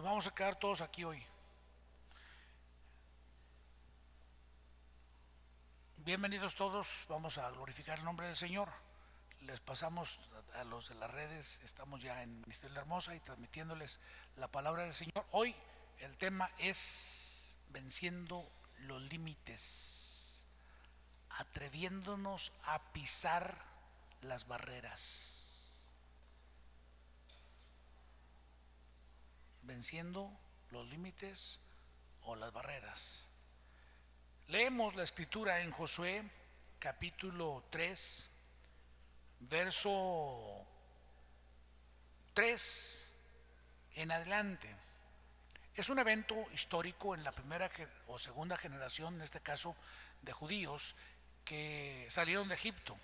Nos vamos a quedar todos aquí hoy. Bienvenidos todos, vamos a glorificar el nombre del Señor. Les pasamos a los de las redes, estamos ya en Ministerio de la Hermosa y transmitiéndoles la palabra del Señor. Hoy el tema es venciendo los límites, atreviéndonos a pisar las barreras. Venciendo los límites o las barreras. Leemos la escritura en Josué capítulo 3, verso 3 en adelante. Es un evento histórico en la primera o segunda generación, en este caso, de judíos que salieron de Egipto.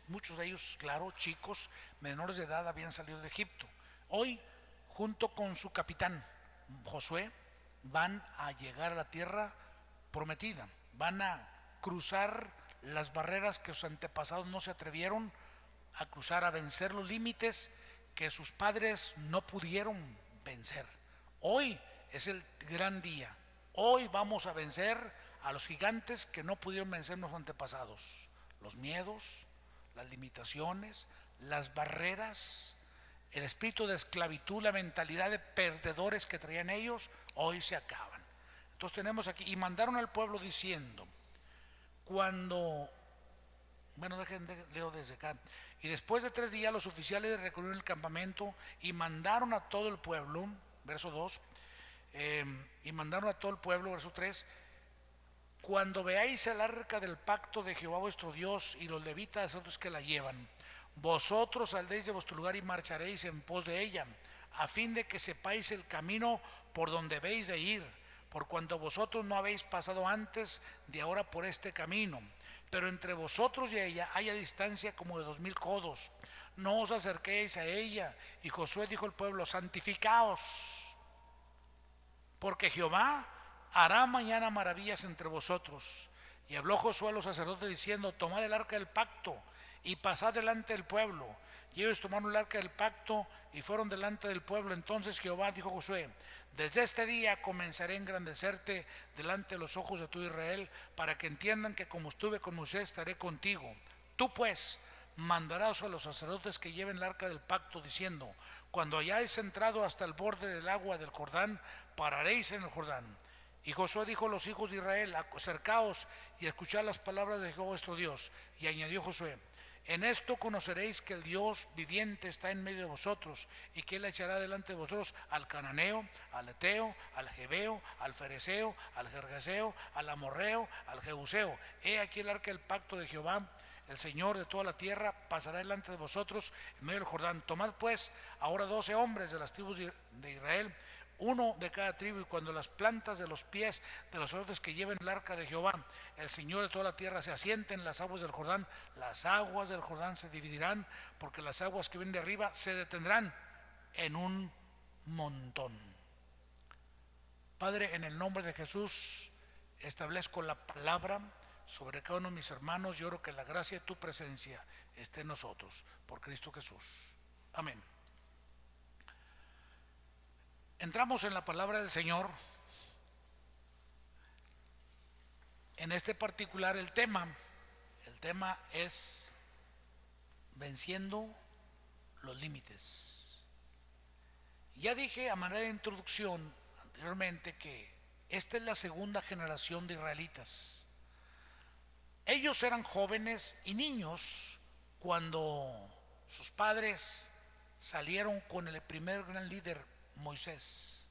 Muchos de ellos, claro, chicos, menores de edad, habían salido de Egipto. Hoy, junto con su capitán, Josué, van a llegar a la tierra prometida, van a cruzar las barreras que sus antepasados no se atrevieron a cruzar, a vencer los límites que sus padres no pudieron vencer. Hoy es el gran día. Hoy vamos a vencer a los gigantes que no pudieron vencer los antepasados. Los miedos, las limitaciones, las barreras, el espíritu de esclavitud, la mentalidad de perdedores que traían ellos, hoy se acaban. Entonces tenemos aquí, y mandaron al pueblo diciendo, leo desde acá. Y después de 3 días los oficiales recorrieron el campamento y mandaron a todo el pueblo, verso 2, y mandaron a todo el pueblo, verso 3, cuando veáis el arca del pacto de Jehová vuestro Dios y los levitas otros que la llevan, vosotros saldréis de vuestro lugar y marcharéis en pos de ella, a fin de que sepáis el camino por donde habéis de ir, por cuanto vosotros no habéis pasado antes de ahora por este camino, pero entre vosotros y ella haya distancia como de 2000 codos, no os acerquéis a ella. Y Josué dijo al pueblo, santificaos, porque Jehová hará mañana maravillas entre vosotros. Y habló Josué a los sacerdotes diciendo, tomad el arca del pacto y pasad delante del pueblo. Y ellos tomaron el arca del pacto y fueron delante del pueblo. Entonces Jehová dijo a Josué, desde este día comenzaré a engrandecerte delante de los ojos de tu Israel, para que entiendan que como estuve con Moisés estaré contigo. Tú pues mandarás a los sacerdotes que lleven el arca del pacto diciendo, cuando hayáis entrado hasta el borde del agua del Jordán, pararéis en el Jordán. Y Josué dijo a los hijos de Israel, acercaos y escuchad las palabras de Jehová vuestro Dios. Y añadió Josué, en esto conoceréis que el Dios viviente está en medio de vosotros, y que él echará delante de vosotros al cananeo, al eteo, al jebeo, al fereceo, al gergeseo, al amorreo, al jebuseo. He aquí el arca del pacto de Jehová, el Señor de toda la tierra, pasará delante de vosotros en medio del Jordán. Tomad pues ahora 12 hombres de las tribus de Israel, uno de cada tribu, y cuando las plantas de los pies de los sacerdotes que lleven el arca de Jehová, el Señor de toda la tierra, se asienten en las aguas del Jordán, las aguas del Jordán se dividirán, porque las aguas que vienen de arriba se detendrán en un montón. Padre, en el nombre de Jesús, establezco la palabra sobre cada uno de mis hermanos y oro que la gracia de tu presencia esté en nosotros, por Cristo Jesús. Amén. Entramos en la palabra del Señor. En este particular el tema es venciendo los límites. Ya dije a manera de introducción anteriormente que esta es la segunda generación de israelitas. Ellos eran jóvenes y niños cuando sus padres salieron con el primer gran líder, Moisés.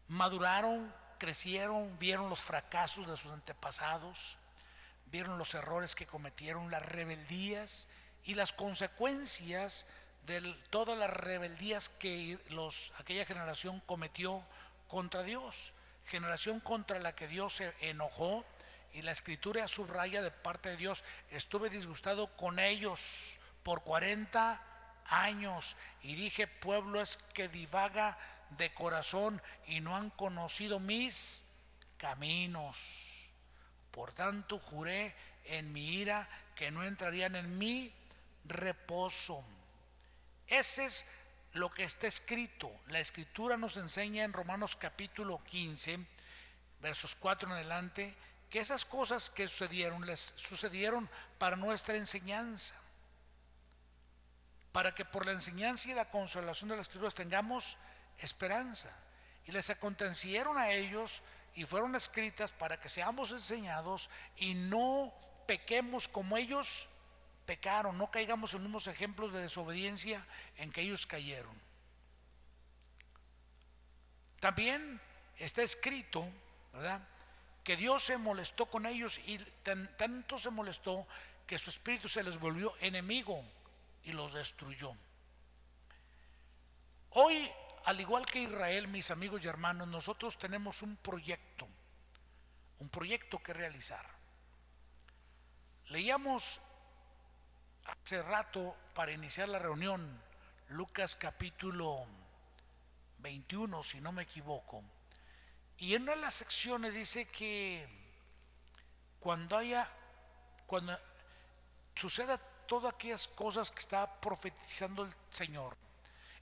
Maduraron, crecieron, vieron los fracasos de sus antepasados, vieron los errores que cometieron, las rebeldías y las consecuencias de todas las rebeldías que aquella generación cometió contra Dios, generación contra la que Dios se enojó. Y la escritura subraya de parte de Dios, estuve disgustado con ellos por 40 años y dije, pueblo es que divaga de corazón y no han conocido mis caminos. Por tanto juré en mi ira que no entrarían en mi reposo. Ese es lo que está escrito. La escritura nos enseña en Romanos capítulo 15, versos 4 en adelante, que esas cosas que sucedieron, les sucedieron para nuestra enseñanza, para que por la enseñanza y la consolación de las escrituras tengamos esperanza. Y les acontecieron a ellos y fueron escritas para que seamos enseñados y no pequemos como ellos pecaron, no caigamos en los mismos ejemplos de desobediencia en que ellos cayeron. También está escrito, ¿verdad?, que Dios se molestó con ellos y tanto se molestó que su espíritu se les volvió enemigo y los destruyó. Hoy, al igual que Israel, mis amigos y hermanos, nosotros tenemos un proyecto que realizar. Leíamos hace rato, para iniciar la reunión, Lucas capítulo 21, si no me equivoco, y en una de las secciones dice que cuando suceda todas aquellas cosas que está profetizando el Señor,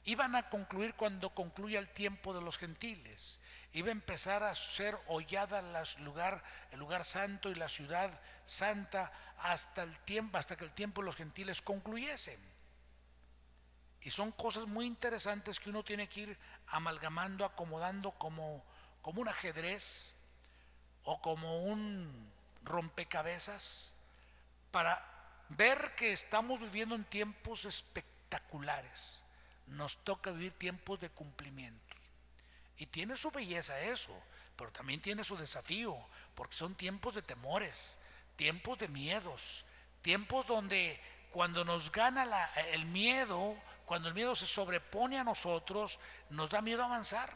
iban a concluir cuando concluya el tiempo de los gentiles. Iba a empezar a ser hollada el lugar santo y la ciudad santa hasta que el tiempo de los gentiles concluyese. Y son cosas muy interesantes que uno tiene que ir amalgamando, acomodando como un ajedrez o como un rompecabezas, para ver que estamos viviendo en tiempos espectaculares. Nos toca vivir tiempos de cumplimientos. Y tiene su belleza eso, pero también tiene su desafío, porque son tiempos de temores, tiempos de miedos, tiempos donde cuando nos gana el miedo, cuando el miedo se sobrepone a nosotros, nos da miedo avanzar.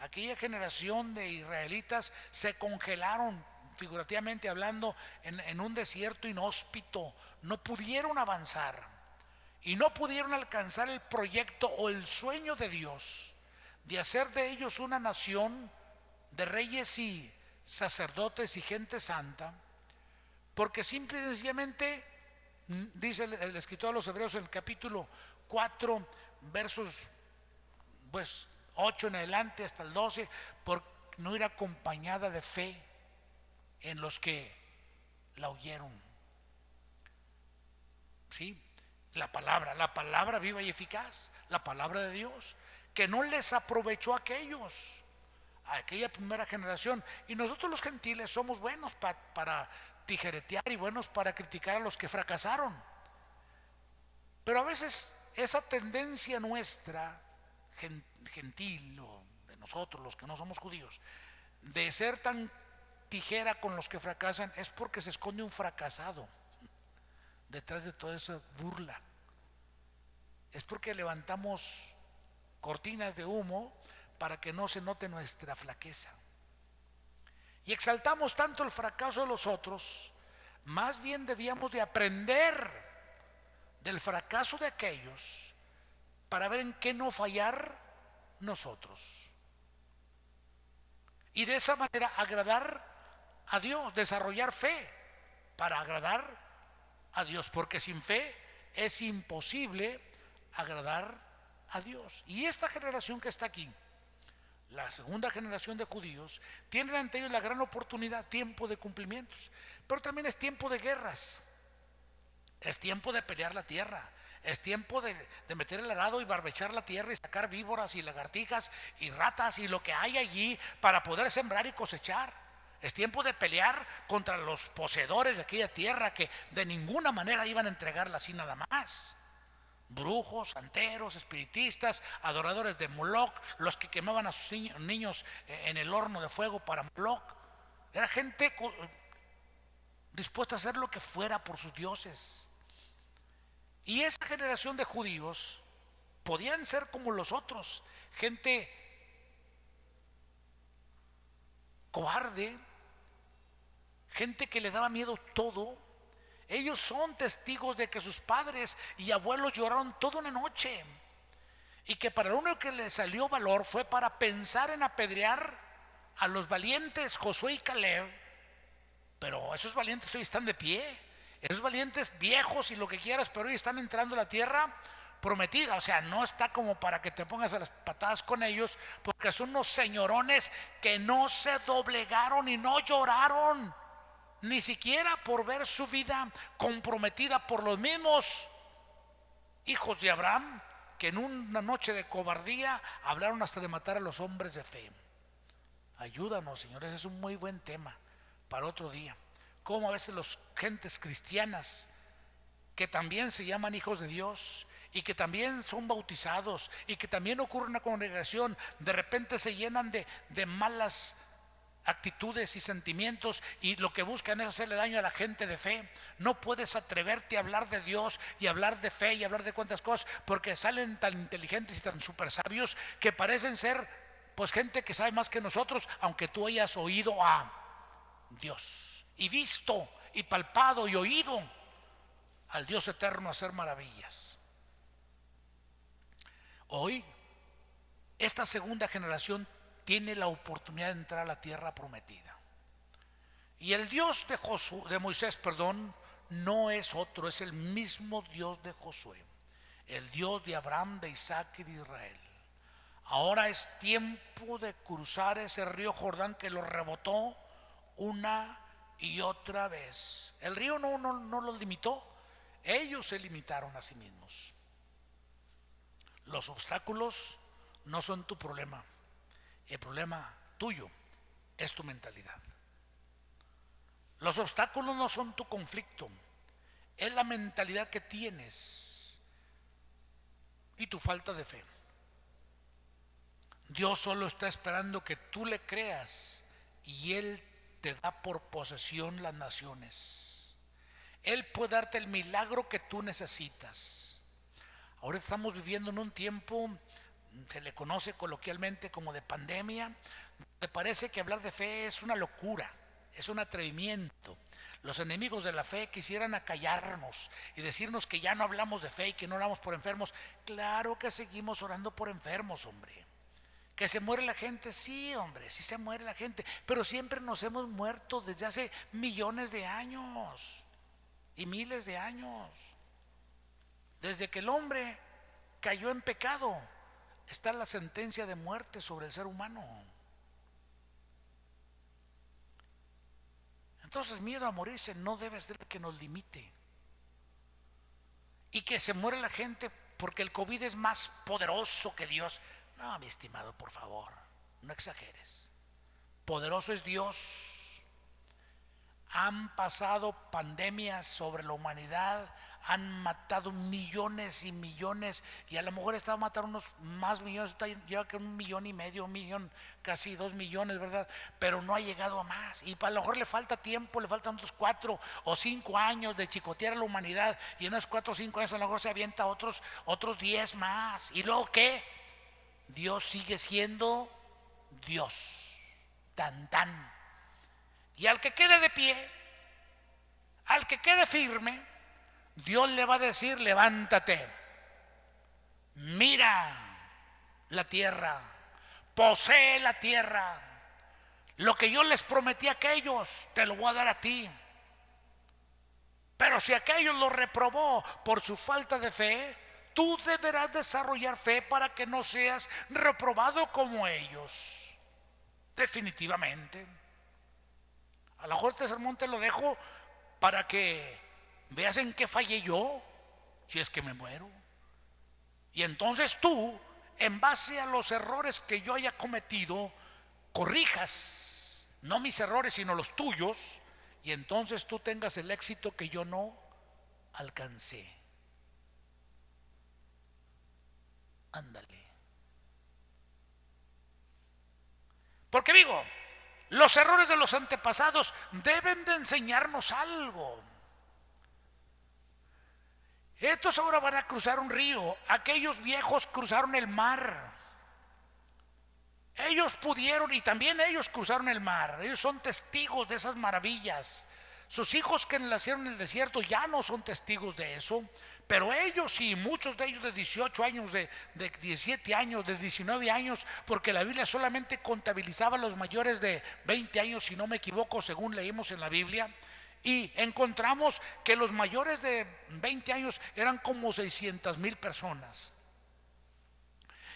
Aquella generación de israelitas se congelaron, figurativamente hablando, en un desierto inhóspito, no pudieron avanzar y no pudieron alcanzar el proyecto o el sueño de Dios de hacer de ellos una nación de reyes y sacerdotes y gente santa, porque simple y sencillamente, dice el escritor a los Hebreos en el capítulo 4, versos 8 en adelante hasta el 12, por no ir acompañada de fe en los que la oyeron. ¿Sí? La palabra viva y eficaz, la palabra de Dios, que no les aprovechó a aquella primera generación. Y nosotros los gentiles somos buenos para tijeretear y buenos para criticar a los que fracasaron. Pero a veces esa tendencia nuestra, gentil, o de nosotros los que no somos judíos, de ser tan tijera con los que fracasan, es porque se esconde un fracasado detrás de toda esa burla. Es porque levantamos cortinas de humo para que no se note nuestra flaqueza. Y exaltamos tanto el fracaso de los otros, más bien debíamos de aprender del fracaso de aquellos para ver en qué no fallar nosotros. Y de esa manera agradar a Dios, desarrollar fe para agradar a Dios, porque sin fe es imposible agradar a Dios. Y esta generación que está aquí, la segunda generación de judíos, tienen ante ellos la gran oportunidad, tiempo de cumplimientos, pero también es tiempo de guerras, es tiempo de pelear la tierra, es tiempo de meter el arado y barbechar la tierra y sacar víboras y lagartijas y ratas y lo que hay allí para poder sembrar y cosechar. Es tiempo de pelear contra los poseedores de aquella tierra que de ninguna manera iban a entregarla así nada más. Brujos, santeros, espiritistas, adoradores de Moloch, los que quemaban a sus niños en el horno de fuego para Moloch. Era gente dispuesta a hacer lo que fuera por sus dioses. Y esa generación de judíos podían ser como los otros, gente cobarde, gente que le daba miedo todo. Ellos son testigos de que sus padres y abuelos lloraron toda una noche y que para lo único que les salió valor fue para pensar en apedrear a los valientes Josué y Caleb. Pero esos valientes hoy están de pie, esos valientes viejos y lo que quieras, pero hoy están entrando a la tierra prometida. O sea, no está como para que te pongas a las patadas con ellos, porque son unos señorones que no se doblegaron y no lloraron, ni siquiera por ver su vida comprometida por los mismos hijos de Abraham, que en una noche de cobardía hablaron hasta de matar a los hombres de fe. Ayúdanos, señores, es un muy buen tema para otro día. Cómo a veces las gentes cristianas, que también se llaman hijos de Dios y que también son bautizados y que también ocurre una congregación, de repente se llenan de malas actitudes y sentimientos, y lo que buscan es hacerle daño a la gente de fe. No puedes atreverte a hablar de Dios y hablar de fe y hablar de cuantas cosas, porque salen tan inteligentes y tan super sabios que parecen ser pues gente que sabe más que nosotros, aunque tú hayas oído a Dios y visto y palpado y oído al Dios eterno hacer maravillas. Hoy esta segunda generación tiene la oportunidad de entrar a la tierra prometida, y el Dios de Moisés, no es otro, es el mismo Dios de Josué, el Dios de Abraham, de Isaac y de Israel. Ahora es tiempo de cruzar ese río Jordán que lo rebotó una y otra vez. El río no los limitó, ellos se limitaron a sí mismos. Los obstáculos no son tu problema, el problema tuyo es tu mentalidad. Los obstáculos no son tu conflicto, es la mentalidad que tienes y tu falta de fe. Dios solo está esperando que tú le creas, y Él te da por posesión las naciones. Él puede darte el milagro que tú necesitas. Ahora estamos viviendo en un tiempo, se le conoce coloquialmente como de pandemia. Me parece que hablar de fe es una locura, es un atrevimiento. Los enemigos de la fe quisieran acallarnos y decirnos que ya no hablamos de fe y que no oramos por enfermos. Claro que seguimos orando por enfermos, hombre. Que se muere la gente, sí, hombre, sí se muere la gente, pero siempre nos hemos muerto desde hace millones de años y miles de años. Desde que el hombre cayó en pecado, está la sentencia de muerte sobre el ser humano. Entonces, miedo a morirse no debe ser el que nos limite. Y que se muere la gente porque el COVID es más poderoso que Dios. No, mi estimado, por favor, no exageres. Poderoso es Dios. Han pasado pandemias sobre la humanidad, han matado millones y millones, y a lo mejor estaba a matar unos más millones, lleva que 1,5 millones, 1 millón, casi 2 millones, ¿verdad? Pero no ha llegado a más, y a lo mejor le falta tiempo, le faltan otros 4 o 5 años de chicotear a la humanidad, y en esos 4 o 5 años a lo mejor se avienta otros 10 más. ¿Y luego qué? Dios sigue siendo Dios. Tan tan. Y al que quede de pie, al que quede firme, Dios le va a decir: levántate, mira la tierra, posee la tierra. Lo que yo les prometí a aquellos, te lo voy a dar a ti. Pero si aquellos lo reprobó por su falta de fe, tú deberás desarrollar fe para que no seas reprobado como ellos. Definitivamente. A lo mejor este sermón te lo dejo para que veas en qué fallé yo, si es que me muero. Y entonces tú, en base a los errores que yo haya cometido, corrijas, no mis errores, sino los tuyos, y entonces tú tengas el éxito que yo no alcancé. Ándale. Porque digo, los errores de los antepasados deben de enseñarnos algo. Estos ahora van a cruzar un río, aquellos viejos cruzaron el mar. Ellos pudieron, y también ellos cruzaron el mar. Ellos son testigos de esas maravillas. Sus hijos que nacieron en el desierto ya no son testigos de eso, pero ellos sí, muchos de ellos de 18 años, de 17 años, de 19 años, porque la Biblia solamente contabilizaba a los mayores de 20 años, si no me equivoco, según leímos en la Biblia. y encontramos que los mayores de 20 años eran como 600,000 personas.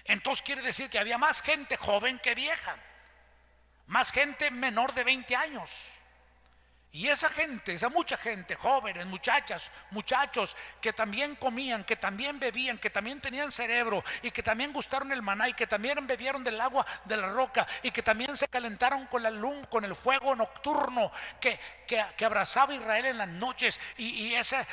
Entonces quiere decir que había más gente joven que vieja, más gente menor de 20 años. Y esa gente, esa mucha gente, jóvenes, muchachas, muchachos, que también comían, que también bebían, que también tenían cerebro y que también gustaron el maná y que también bebieron del agua de la roca y que también se calentaron con la luz, con el fuego nocturno que abrazaba a Israel en las noches y esa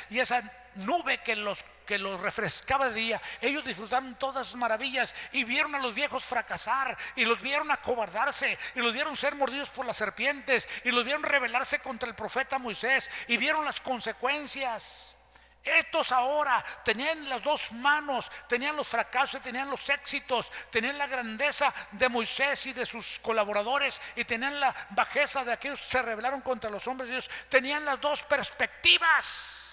nube que los refrescaba de día. Ellos disfrutaron todas las maravillas y vieron a los viejos fracasar y los vieron acobardarse y los vieron ser mordidos por las serpientes y los vieron rebelarse contra el profeta Moisés y vieron las consecuencias. Estos ahora tenían las dos manos, tenían los fracasos, tenían los éxitos, tenían la grandeza de Moisés y de sus colaboradores y tenían la bajeza de aquellos que se rebelaron contra los hombres de Dios. Tenían las dos perspectivas.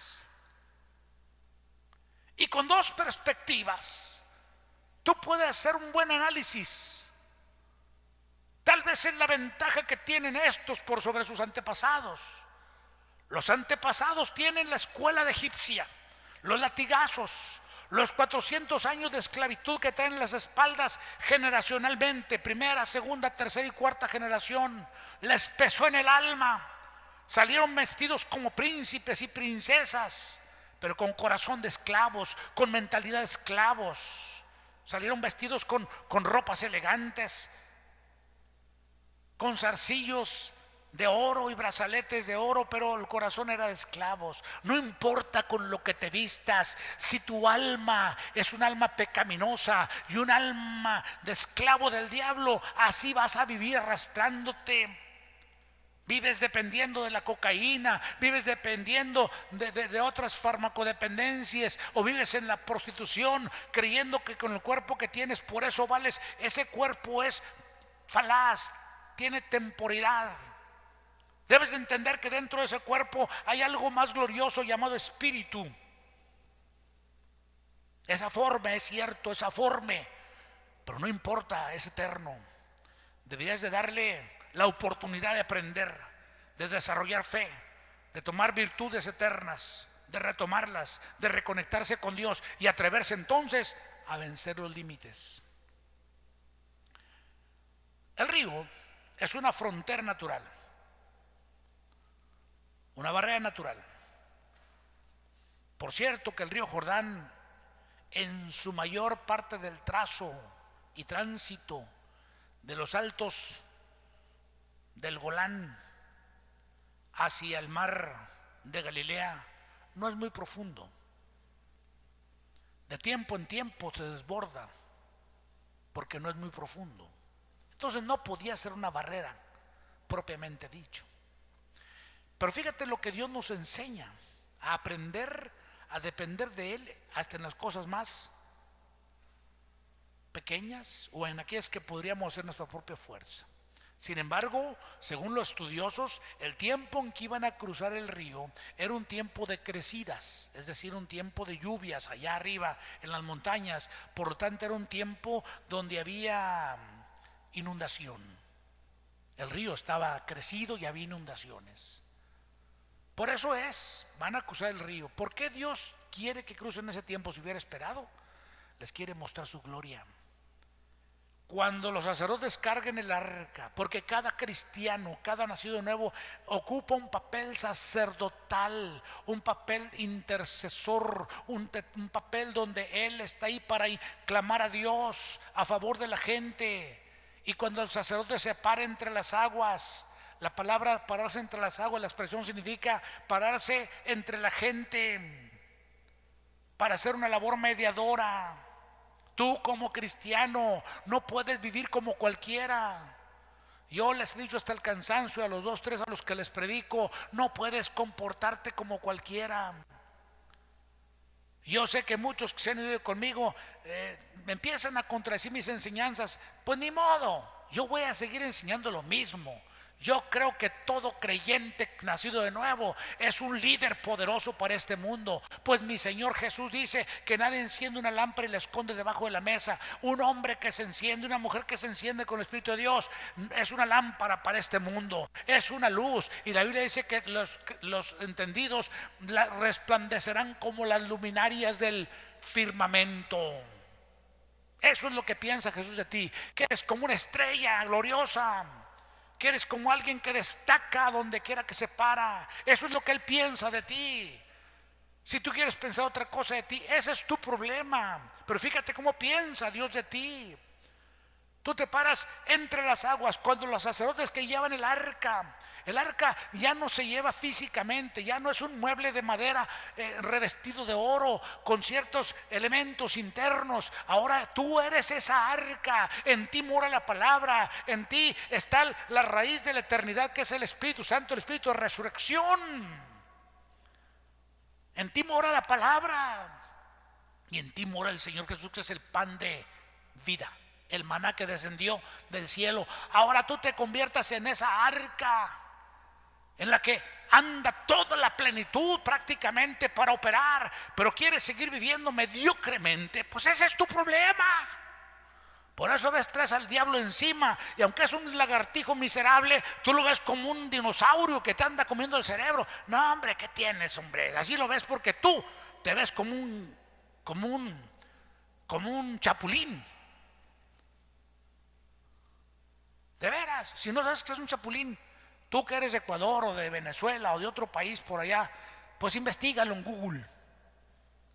Y con dos perspectivas, tú puedes hacer un buen análisis. Tal vez es la ventaja que tienen estos por sobre sus antepasados. Los antepasados tienen la escuela de egipcia, los latigazos, los 400 años de esclavitud que traen en las espaldas generacionalmente, primera, segunda, tercera y cuarta generación. Les pesó en el alma. Salieron vestidos como príncipes y princesas, pero con corazón de esclavos, con mentalidad de esclavos. Salieron vestidos con ropas elegantes, con zarcillos de oro y brazaletes de oro, pero el corazón era de esclavos. No importa con lo que te vistas, si tu alma es un alma pecaminosa y un alma de esclavo del diablo, así vas a vivir arrastrándote. Vives dependiendo de la cocaína, vives dependiendo de otras farmacodependencias, o vives en la prostitución creyendo que con el cuerpo que tienes por eso vales. Ese cuerpo es falaz, tiene temporalidad. Debes de entender que dentro de ese cuerpo hay algo más glorioso llamado espíritu. Esa forma es cierto, esa forma, pero no importa, es eterno. Deberías de darle la oportunidad de aprender, de desarrollar fe, de tomar virtudes eternas, de retomarlas, de reconectarse con Dios y atreverse entonces a vencer los límites. El río es una frontera natural, una barrera natural. Por cierto que el río Jordán, en su mayor parte del trazo y tránsito de los altos del Golán hacia el mar de Galilea, no es muy profundo. De tiempo en tiempo se desborda porque no es muy profundo. Entonces no podía ser una barrera propiamente dicho. Pero fíjate lo que Dios nos enseña: a aprender a depender de Él hasta en las cosas más pequeñas o en aquellas que podríamos hacer nuestra propia fuerza. Sin embargo, según los estudiosos, el tiempo en que iban a cruzar el río era un tiempo de crecidas, es decir, un tiempo de lluvias allá arriba en las montañas. Por lo tanto, era un tiempo donde había inundación. El río estaba crecido y había inundaciones. Por eso van a cruzar el río. ¿Por qué Dios quiere que crucen ese tiempo? Si hubiera esperado, les quiere mostrar su gloria. Cuando los sacerdotes carguen el arca, porque cada cristiano, cada nacido nuevo ocupa un papel sacerdotal, un papel intercesor, un papel donde él está ahí para clamar a Dios a favor de la gente. Y cuando el sacerdote se para entre las aguas, la palabra pararse entre las aguas, la expresión significa pararse entre la gente para hacer una labor mediadora. Tú como cristiano no puedes vivir como cualquiera. Yo les he dicho hasta el cansancio a los 2, 3 a los que les predico: no puedes comportarte como cualquiera. Yo sé que muchos que se han ido conmigo me empiezan a contradecir mis enseñanzas. Pues ni modo, yo voy a seguir enseñando lo mismo. Yo creo que todo creyente nacido de nuevo es un líder poderoso para este mundo. Pues mi Señor Jesús dice que nadie enciende una lámpara y la esconde debajo de la mesa. Un hombre que se enciende, una mujer que se enciende con el Espíritu de Dios es una lámpara para este mundo, es una luz. Y la Biblia dice que los entendidos resplandecerán como las luminarias del firmamento. Eso es lo que piensa Jesús de ti, que eres como una estrella gloriosa, que eres como alguien que destaca donde quiera que se para. Eso es lo que Él piensa de ti. Si tú quieres pensar otra cosa de ti, ese es tu problema. Pero fíjate cómo piensa Dios de ti. Tú te paras entre las aguas. Cuando los sacerdotes que llevan el arca ya no se lleva físicamente, ya no es un mueble de madera revestido de oro con ciertos elementos internos. Ahora tú eres esa arca, en ti mora la palabra, en ti está la raíz de la eternidad, que es el Espíritu Santo, el Espíritu de resurrección. En ti mora la palabra y en ti mora el Señor Jesús, que es el pan de vida, el maná que descendió del cielo. Ahora tú te conviertas en esa arca en la que anda toda la plenitud prácticamente para operar, pero quieres seguir viviendo mediocremente. Pues ese es tu problema. Por eso traes al diablo encima, y aunque es un lagartijo miserable, tú lo ves como un dinosaurio que te anda comiendo el cerebro. No, hombre, ¿qué tienes, hombre? Así lo ves porque tú te ves como un chapulín. De veras, si no sabes qué es un chapulín, tú que eres de Ecuador o de Venezuela o de otro país por allá, pues investígalo en Google.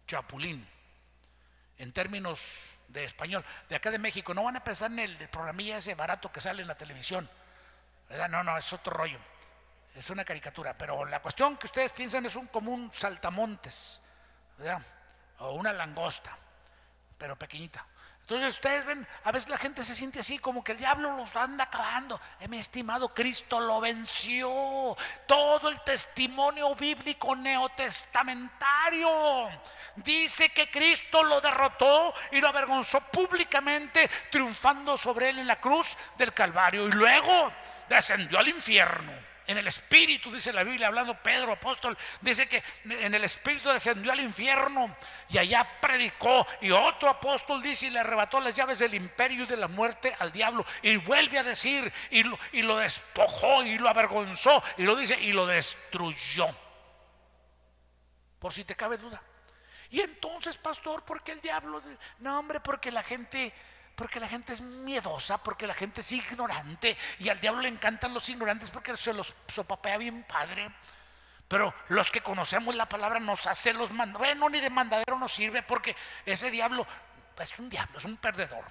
Chapulín, en términos de español, de acá de México. No van a pensar en el programilla ese barato que sale en la televisión, ¿verdad? No, es otro rollo, es una caricatura. Pero la cuestión que ustedes piensan es como un saltamontes, ¿verdad? O una langosta, pero pequeñita. Entonces ustedes ven, a veces la gente se siente así, como que el diablo los anda acabando. Mi estimado, Cristo lo venció. Todo el testimonio bíblico neotestamentario dice que Cristo lo derrotó y lo avergonzó públicamente, triunfando sobre él en la cruz del Calvario. Y luego descendió al infierno en el espíritu, dice la Biblia, hablando Pedro, apóstol, dice que en el espíritu descendió al infierno y allá predicó. Y otro apóstol dice, y le arrebató las llaves del imperio y de la muerte al diablo. Y vuelve a decir, y lo despojó y lo avergonzó, y lo dice, y lo destruyó. Por si te cabe duda. Y entonces, pastor, ¿por qué el diablo? No, hombre, porque la gente es miedosa, porque la gente es ignorante, y al diablo le encantan los ignorantes porque se los sopapea bien padre. Pero los que conocemos la palabra nos hace los mandaderos. Bueno, ni de mandadero nos sirve, porque ese diablo es un diablo, es un perdedor.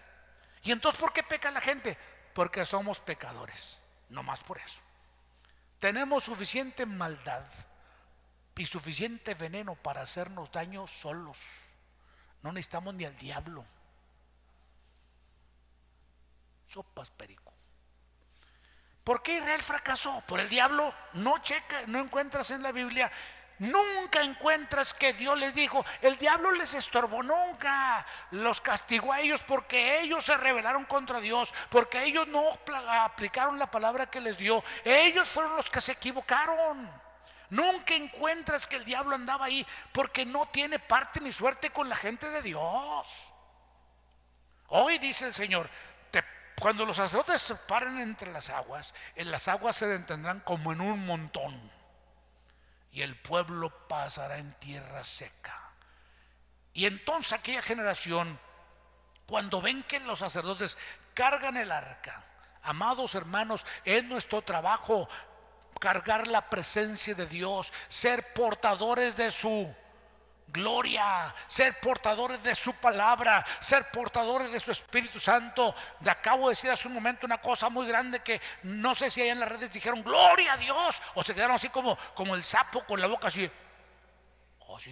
Y entonces, ¿por qué peca la gente? Porque somos pecadores, no más por eso. Tenemos suficiente maldad y suficiente veneno para hacernos daño solos. No necesitamos ni al diablo. Sopas perico. ¿Por qué Israel fracasó? Por el diablo. No encuentras en la Biblia, nunca encuentras que Dios les dijo, el diablo les estorbó, nunca. Los castigó a ellos porque ellos se rebelaron contra Dios, porque ellos no aplicaron la palabra que les dio. Ellos fueron los que se equivocaron. Nunca encuentras que el diablo andaba ahí, porque no tiene parte ni suerte con la gente de Dios. Hoy dice el Señor, cuando los sacerdotes se paren entre las aguas, en las aguas se detendrán como en un montón, y el pueblo pasará en tierra seca. Y entonces aquella generación, cuando ven que los sacerdotes cargan el arca, amados hermanos, es nuestro trabajo cargar la presencia de Dios, ser portadores de su gloria, ser portadores de su palabra, ser portadores de su Espíritu Santo. Le acabo de decir hace un momento una cosa muy grande, que no sé si allá en las redes dijeron gloria a Dios, o se quedaron así como el sapo con la boca así,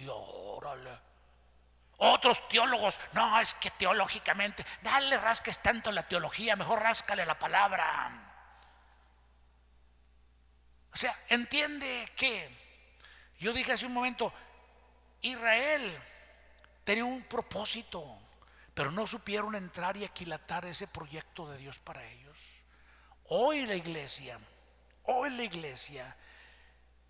órale. Otros teólogos, no, es que teológicamente, no le rasques tanto la teología, mejor ráscale la palabra. O sea, entiende que yo dije hace un momento, Israel tenía un propósito, pero no supieron entrar y aquilatar ese proyecto de Dios para ellos. Hoy la iglesia Hoy la iglesia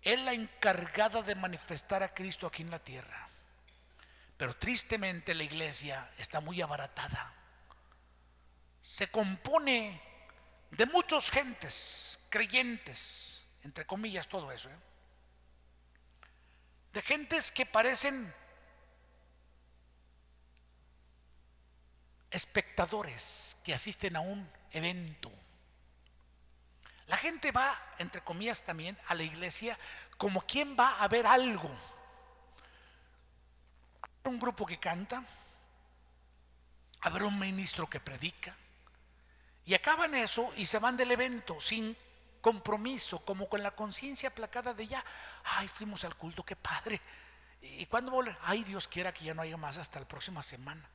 es la encargada de manifestar a Cristo aquí en la tierra. Pero tristemente la iglesia está muy abaratada. Se compone de muchas gentes, creyentes, entre comillas todo eso, de gentes que parecen espectadores que asisten a un evento. La gente va, entre comillas, también a la iglesia como quien va a ver algo. Un grupo que canta, a ver un ministro que predica, y acaban eso y se van del evento sin compromiso, como con la conciencia aplacada de ya, ay, fuimos al culto, qué padre. Y cuando vuelven, ay, Dios quiera que ya no haya más hasta la próxima semana.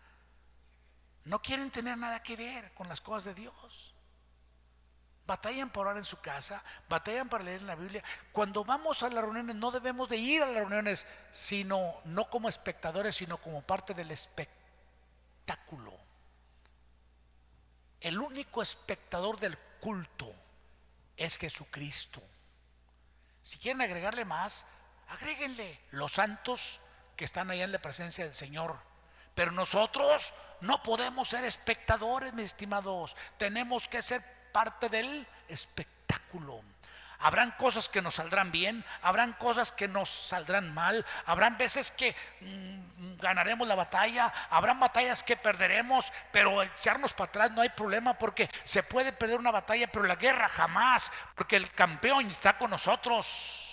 No quieren tener nada que ver con las cosas de Dios. Batallan por orar en su casa, batallan para leer la Biblia. Cuando vamos a las reuniones no debemos de ir a las reuniones, sino no como espectadores, sino como parte del espectáculo. El único espectador del culto es Jesucristo. Si quieren agregarle más, agréguenle los santos que están allá en la presencia del Señor. Pero nosotros no podemos ser espectadores, mis estimados. Tenemos que ser parte del espectáculo. Habrán cosas que nos saldrán bien, habrán cosas que nos saldrán mal, habrán veces que ganaremos la batalla, habrán batallas que perderemos, pero echarnos para atrás no hay problema, porque se puede perder una batalla, pero la guerra jamás, porque el campeón está con nosotros.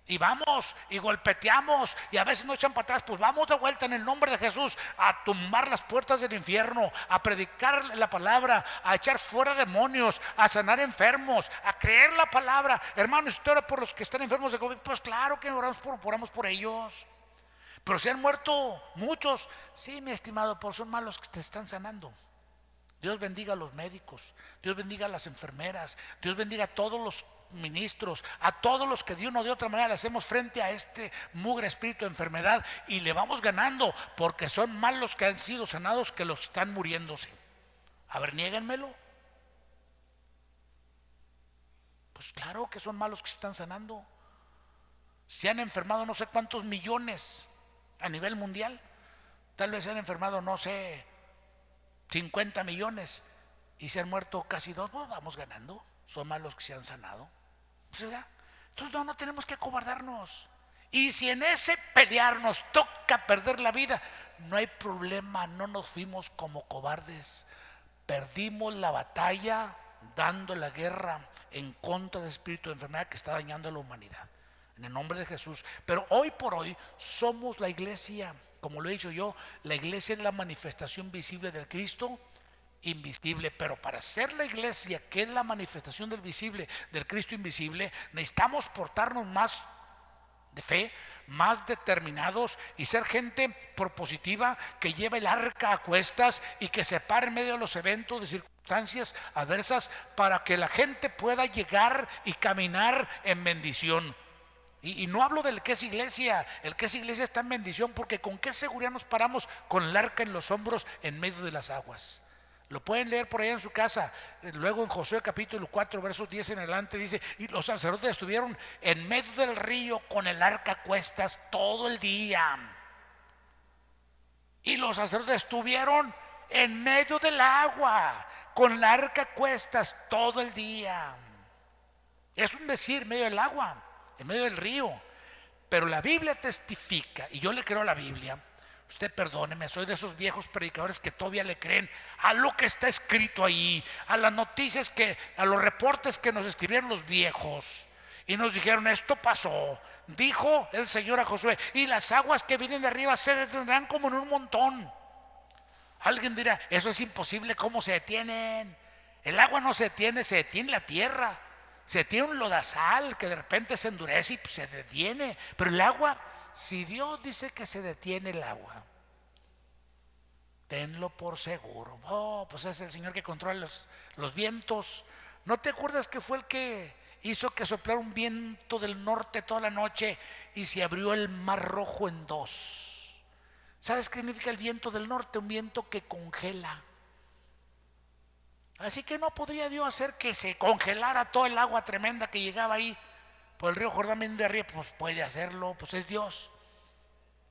Y vamos y golpeteamos y a veces nos echan para atrás, pues vamos de vuelta en el nombre de Jesús a tumbar las puertas del infierno, a predicar la palabra, a echar fuera demonios, a sanar enfermos, a creer la palabra. Hermanos, usted ora por los que están enfermos de COVID, pues claro que oramos por ellos. Pero se han muerto muchos, sí, mi estimado, por son malos que te están sanando. Dios bendiga a los médicos, Dios bendiga a las enfermeras, Dios bendiga a todos los ministros, a todos los que de una o de otra manera le hacemos frente a este mugre espíritu de enfermedad y le vamos ganando, porque son más los que han sido sanados que los que están muriéndose. A ver, niéguenmelo. Pues claro que son malos que se están sanando. Se han enfermado no sé cuántos millones a nivel mundial. Tal vez se han enfermado, no sé, 50 millones y se han muerto casi 2. Pues vamos ganando. Son más los que se han sanado. Entonces no tenemos que acobardarnos. Y si en ese pelear nos toca perder la vida, no hay problema, no nos fuimos como cobardes. Perdimos la batalla dando la guerra en contra del espíritu de enfermedad que está dañando a la humanidad, en el nombre de Jesús. Pero hoy por hoy somos la iglesia, como lo he dicho yo, la iglesia es la manifestación visible del Cristo invisible. Pero para ser la iglesia que es la manifestación del visible, del Cristo invisible, necesitamos portarnos más de fe, más determinados y ser gente propositiva que lleve el arca a cuestas y que se pare en medio de los eventos, de circunstancias adversas, para que la gente pueda llegar y caminar en bendición. Y no hablo del que es iglesia. El que es iglesia está en bendición, porque con qué seguridad nos paramos con el arca en los hombros en medio de las aguas. Lo pueden leer por allá en su casa. Luego en Josué capítulo 4 versos 10 en adelante dice: y los sacerdotes estuvieron en medio del río con el arca a cuestas todo el día. Y los sacerdotes estuvieron en medio del agua con el arca a cuestas todo el día. Es un decir, en medio del agua, en medio del río. Pero la Biblia testifica, y yo le creo a la Biblia. Usted perdóneme, soy de esos viejos predicadores que todavía le creen a lo que está escrito ahí, a las noticias a los reportes que nos escribieron los viejos y nos dijeron: esto pasó, dijo el Señor a Josué, y las aguas que vienen de arriba se detendrán como en un montón. Alguien dirá: eso es imposible, ¿cómo se detienen? El agua no se detiene, se detiene la tierra, se detiene un lodazal que de repente se endurece y se detiene, pero el agua, si Dios dice que se detiene el agua, tenlo por seguro. Pues es el Señor que controla los vientos. ¿No te acuerdas que fue el que hizo que soplara un viento del norte toda la noche y se abrió el mar Rojo en dos? ¿Sabes qué significa el viento del norte? Un viento que congela. Así que no podría Dios hacer que se congelara todo el agua tremenda que llegaba ahí por el río Jordán viniendo de arriba. Pues puede hacerlo, pues es Dios.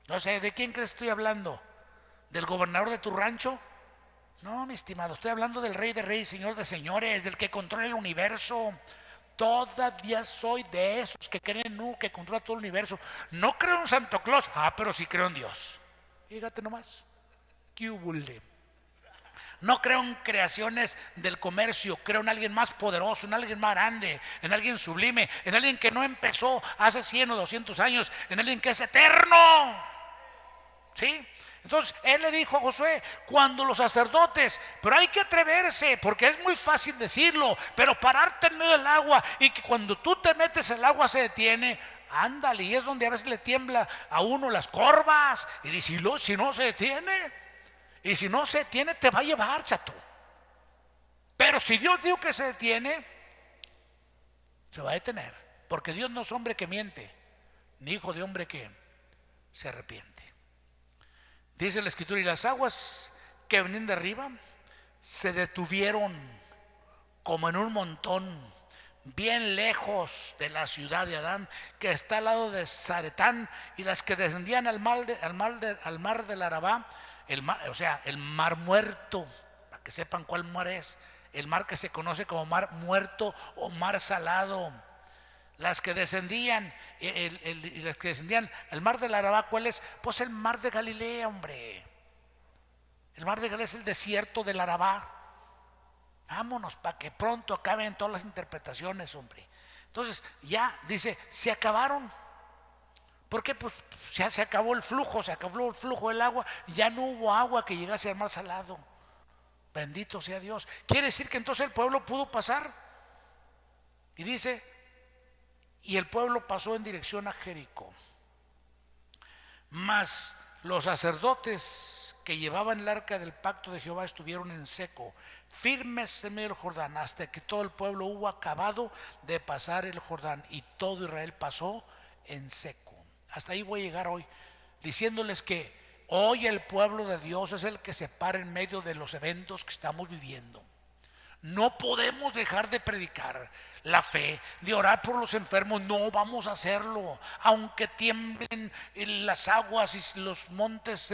No sé, ¿de quién crees que estoy hablando? ¿Del gobernador de tu rancho? No, mi estimado, estoy hablando del Rey de Reyes, Señor de Señores, del que controla el universo. Todavía soy de esos que creen en uno que controla todo el universo. No creo en Santo Claus, pero sí creo en Dios. Fíjate nomás, ¿qué hubule? No creo en creaciones del comercio, creo en alguien más poderoso, en alguien más grande, en alguien sublime, en alguien que no empezó hace 100 o 200 años, en alguien que es eterno. ¿Sí? Entonces él le dijo a Josué, cuando los sacerdotes, pero hay que atreverse, porque es muy fácil decirlo, pero pararte en medio del agua y que cuando tú te metes el agua se detiene, ándale, y es donde a veces le tiembla a uno las corvas y dice, si no se detiene, y si no se detiene te va a llevar, chato. Pero si Dios dijo que se detiene, se va a detener, porque Dios no es hombre que miente, ni hijo de hombre que se arrepiente. Dice la escritura, y las aguas que venían de arriba se detuvieron como en un montón, bien lejos de la ciudad de Adán, que está al lado de Zaretán, y las que descendían al mar del Arabá, o sea, el mar muerto, para que sepan cuál mar es, el mar que se conoce como mar muerto o mar salado. Las que descendían, las que descendían al mar del Arabá, ¿cuál es? Pues el mar de Galilea, hombre. El mar de Galilea es el desierto del Arabá. Vámonos para que pronto acaben todas las interpretaciones, hombre. Entonces ya dice, se acabaron. ¿Por qué? Pues ya se acabó el flujo, del agua. Ya no hubo agua que llegase al mar salado. Bendito sea Dios. Quiere decir que entonces el pueblo pudo pasar. Y dice, y el pueblo pasó en dirección a Jericó. Mas los sacerdotes que llevaban el arca del pacto de Jehová estuvieron en seco, firmes en medio del Jordán, hasta que todo el pueblo hubo acabado de pasar el Jordán, y todo Israel pasó en seco. Hasta ahí voy a llegar hoy, diciéndoles que hoy el pueblo de Dios es el que se para en medio de los eventos que estamos viviendo. No podemos dejar de predicar la fe, de orar por los enfermos. No vamos a hacerlo, aunque tiemblen las aguas y los montes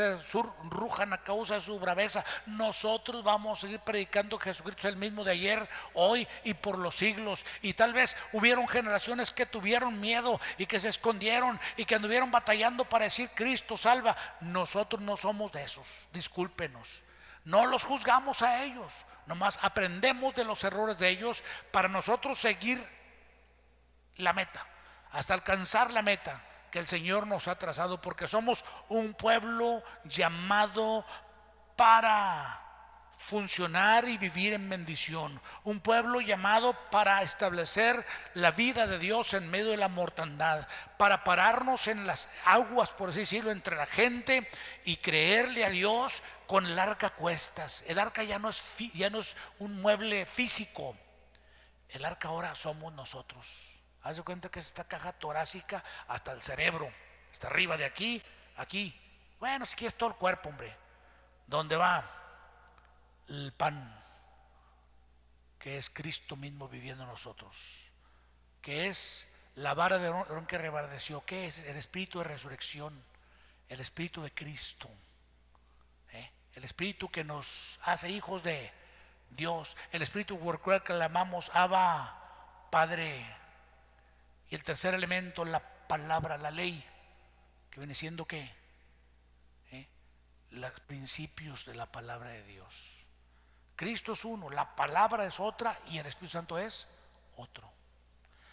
rujan a causa de su braveza. Nosotros vamos a seguir predicando que Jesucristo es el mismo de ayer, hoy y por los siglos. Y tal vez hubieron generaciones que tuvieron miedo y que se escondieron y que anduvieron batallando para decir Cristo salva. Nosotros no somos de esos, discúlpenos. No los juzgamos a ellos, nomás aprendemos de los errores de ellos para nosotros seguir la meta, hasta alcanzar la meta que el Señor nos ha trazado, porque somos un pueblo llamado para funcionar y vivir en bendición, un pueblo llamado para establecer la vida de Dios en medio de la mortandad, para pararnos en las aguas, por así decirlo, entre la gente y creerle a Dios con el arca a cuestas. El arca ya no es un mueble físico, el arca ahora somos nosotros. Haz de cuenta que es esta caja torácica hasta el cerebro, hasta arriba de aquí, aquí. Bueno, si quieres todo el cuerpo, hombre, donde va el pan, que es Cristo mismo viviendo en nosotros, que es la vara de Aarón que reverdeció, que es el espíritu de resurrección, el espíritu de Cristo, el espíritu que nos hace hijos de Dios, el espíritu por el cual clamamos Abba, Padre. Y el tercer elemento, la palabra, la ley, que viene siendo ¿qué? Los principios de la palabra de Dios. Cristo es uno, la palabra es otra y el Espíritu Santo es otro.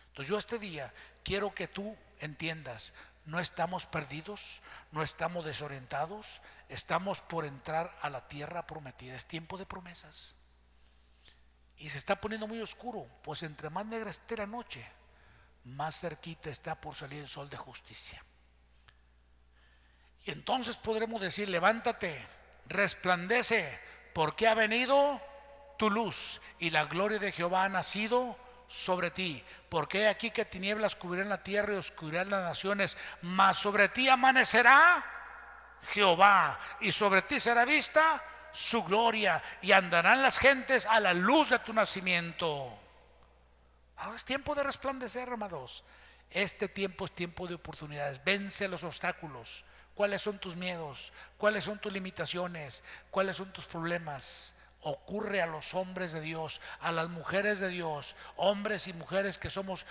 Entonces yo este día quiero que tú entiendas, no estamos perdidos, no estamos desorientados, estamos por entrar a la tierra prometida. Es tiempo de promesas y se está poniendo muy oscuro, pues entre más negra esté la noche, más cerquita está por salir el sol de justicia. Y entonces podremos decir, levántate, resplandece, porque ha venido tu luz y la gloria de Jehová ha nacido sobre ti. Porque he aquí que tinieblas cubrirán la tierra y oscuridad las naciones, mas sobre ti amanecerá Jehová y sobre ti será vista su gloria y andarán las gentes a la luz de tu nacimiento. Ahora es tiempo de resplandecer, amados. Este tiempo es tiempo de oportunidades. Vence los obstáculos. ¿Cuáles son tus miedos? ¿Cuáles son tus limitaciones? ¿Cuáles son tus problemas? Ocurre a los hombres de Dios, a las mujeres de Dios, hombres y mujeres que somos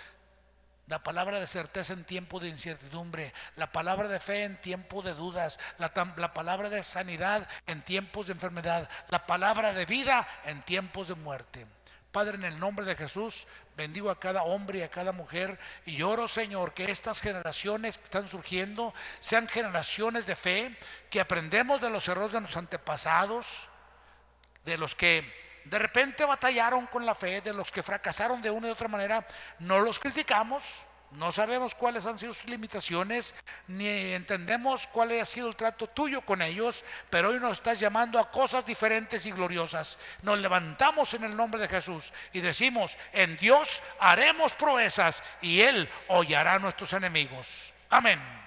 la palabra de certeza en tiempo de incertidumbre, la palabra de fe en tiempo de dudas, la palabra de sanidad en tiempos de enfermedad, la palabra de vida en tiempos de muerte. Padre, en el nombre de Jesús, bendigo a cada hombre y a cada mujer y oro, Señor, que estas generaciones que están surgiendo sean generaciones de fe, que aprendemos de los errores de los antepasados, de los que de repente batallaron con la fe, de los que fracasaron de una y de otra manera. No los criticamos, no sabemos cuáles han sido sus limitaciones, ni entendemos cuál ha sido el trato tuyo con ellos, pero hoy nos estás llamando a cosas diferentes y gloriosas. Nos levantamos en el nombre de Jesús y decimos: en Dios haremos proezas y Él hollará a nuestros enemigos. Amén.